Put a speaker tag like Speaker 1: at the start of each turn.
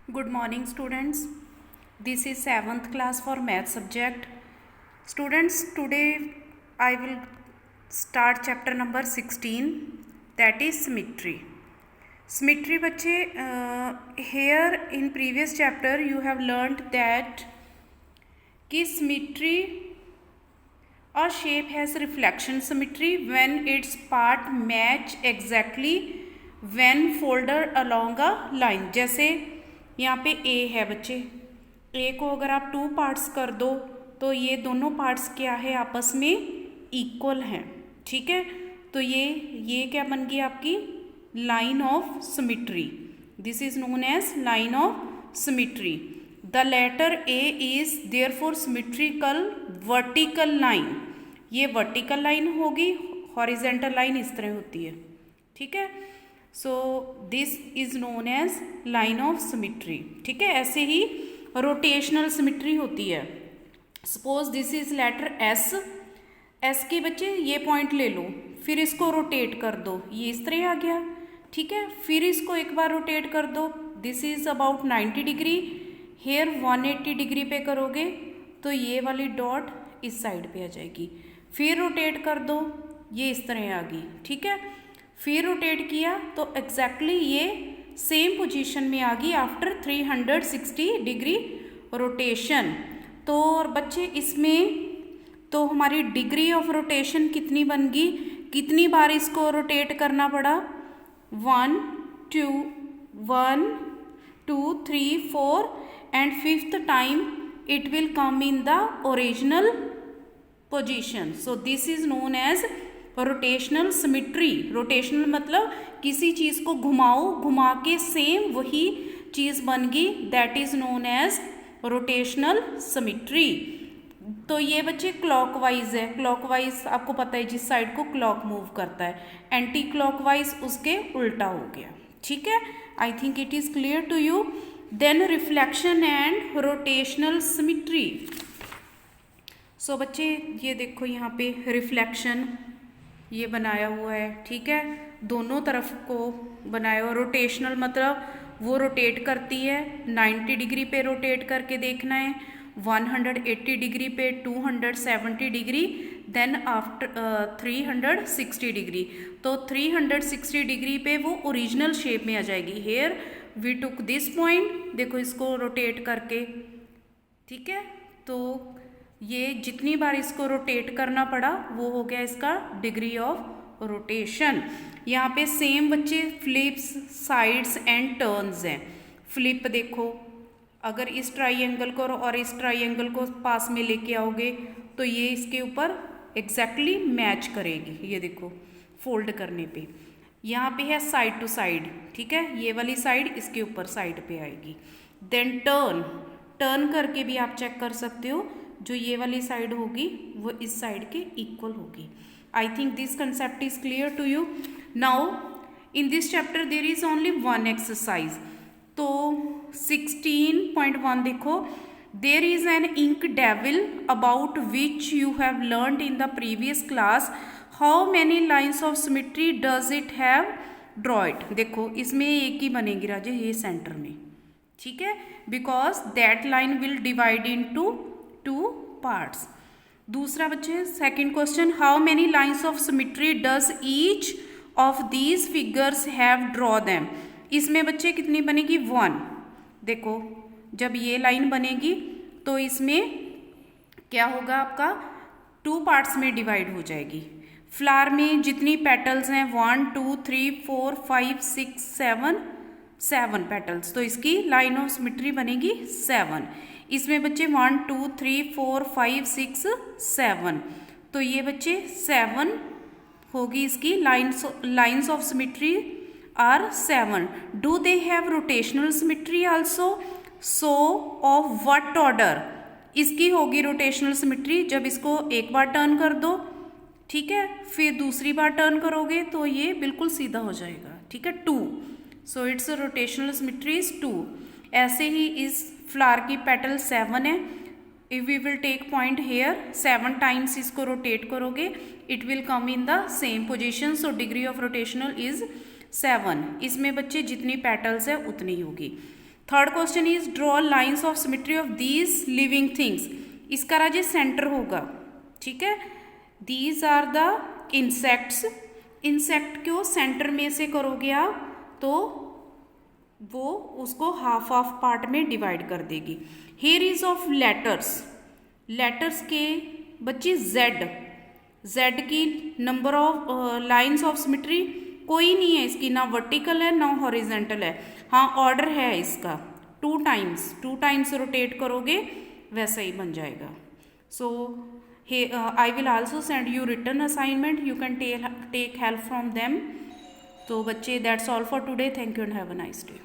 Speaker 1: Good morning students. This is 7th class for math subject. Students, today I will start chapter number 16, that is symmetry. Symmetry बच्चे, here in previous chapter you have learnt that कि symmetry a shape has reflection symmetry when its part match exactly when folded along a line. जैसे यहाँ पे ए है बच्चे, ए को अगर आप टू पार्ट्स कर दो तो ये दोनों पार्ट्स क्या है, आपस में इक्वल हैं. ठीक है, तो ये क्या बन गई आपकी line of symmetry. This is known as line of symmetry. The letter A is therefore symmetrical vertical line. ये वर्टिकल लाइन होगी, हॉरिजेंटल लाइन इस तरह होती है. ठीक है, so this is known as line of symmetry. ठीक है, ऐसे ही रोटेशनल सिमिट्री होती है. Suppose this is letter S. S के बच्चे ये पॉइंट ले लो, फिर इसको रोटेट कर दो, ये इस तरह आ गया. ठीक है, फिर इसको एक बार रोटेट कर दो, this is about 90 degree. Here 180 degree पे करोगे तो ये वाली डॉट इस साइड पे आ जाएगी. फिर रोटेट कर दो, ये इस तरह आ गई. ठीक है, फिर रोटेट किया तो एग्जैक्टली ये सेम पोजीशन में आ गई आफ्टर 360 डिग्री रोटेशन. तो बच्चे इसमें तो हमारी डिग्री ऑफ रोटेशन कितनी बन गई, कितनी बार इसको रोटेट करना पड़ा, 1 2 3 4 and fifth time it will come in the original position. So this is known as rotational symmetry. Rotational मतलब किसी चीज़ को घुमाओ, घुमा के सेम वही चीज़ बन गई, that is known as rotational symmetry. तो ये बच्चे क्लॉकवाइज है. क्लॉकवाइज आपको पता है जिस साइड को क्लॉक मूव करता है, एंटी क्लॉकवाइज उसके उल्टा हो गया. ठीक है, I think it is clear to you. Then reflection and rotational symmetry. So बच्चे ये देखो यहाँ पे रिफ्लेक्शन ये बनाया हुआ है. ठीक है, दोनों तरफ को बनाया हुआ. रोटेशनल मतलब वो रोटेट करती है, 90 डिग्री पे रोटेट करके देखना है, 180 डिग्री पे, 270 डिग्री, देन आफ्टर 360 डिग्री. तो 360 डिग्री पे वो ओरिजिनल शेप में आ जाएगी. Here we took this point, देखो इसको रोटेट करके. ठीक है, तो ये जितनी बार इसको रोटेट करना पड़ा वो हो गया इसका डिग्री ऑफ रोटेशन. यहाँ पे सेम बच्चे फ्लिप्स, साइड्स एंड टर्न्स हैं. फ्लिप देखो, अगर इस ट्राइंगल को और इस ट्राइंगल को पास में लेके आओगे तो ये इसके ऊपर एग्जैक्टली मैच करेगी. ये देखो फोल्ड करने पे यहाँ पे है साइड टू साइड. ठीक है, ये वाली साइड इसके ऊपर साइड पे आएगी. देन टर्न, टर्न करके भी आप चेक कर सकते हो, जो ये वाली साइड होगी वो इस साइड के इक्वल होगी. I think this concept is clear to you. Now in this chapter there is only one exercise. तो 16.1 देखो, there is an ink devil about which you have learned in the previous class. How many lines of symmetry does it have, draw it. देखो इसमें एक ही बनेगी राजे, ये centre में. ठीक है, because that line will divide into 2 parts. दूसरा बच्चे second question, how many lines of symmetry does each of these figures have, draw them. इसमें बच्चे कितनी बनेगी, 1. देखो जब ये लाइन बनेगी तो इसमें क्या होगा, आपका 2 पार्ट्स में डिवाइड हो जाएगी. फ्लावर में जितनी पेटल्स हैं 1 2 3 4 5 6 7 पेटल्स, तो इसकी लाइन ऑफ सिमिट्री बनेगी 7. इसमें बच्चे 1 2 3 4 5 6 7, तो ये बच्चे 7 होगी इसकी lines of symmetry are 7. Do they have rotational symmetry also, so of what order. इसकी होगी रोटेशनल सिमिट्री जब इसको एक बार टर्न कर दो. ठीक है, फिर दूसरी बार टर्न करोगे तो ये बिल्कुल सीधा हो जाएगा. ठीक है, 2. So its rotational symmetry is 2. ऐसे ही इस फ्लावर की पेटल 7 है. If we will take point here, 7 times इसको रोटेट करोगे it will come in the same position. So degree of rotational is 7. इसमें बच्चे जितनी पेटल्स है उतनी होगी. Third question is draw lines of symmetry of these living things. इसका राजे सेंटर होगा, ठीक है। These are the insects, insect को सेंटर में से करोगे आप तो वो उसको हाफ हाफ पार्ट में डिवाइड कर देगी। Here is of letters, letters के बच्चे जेड, जेड की number of lines of symmetry कोई नहीं है इसकी, ना वर्टिकल है ना हॉरिजेंटल है। हाँ ऑर्डर है इसका, टू टाइम्स रोटेट करोगे वैसा ही बन जाएगा। So I will also send you written assignment, you can take help from them. तो बच्चे that's all for today, thank you and have a nice day.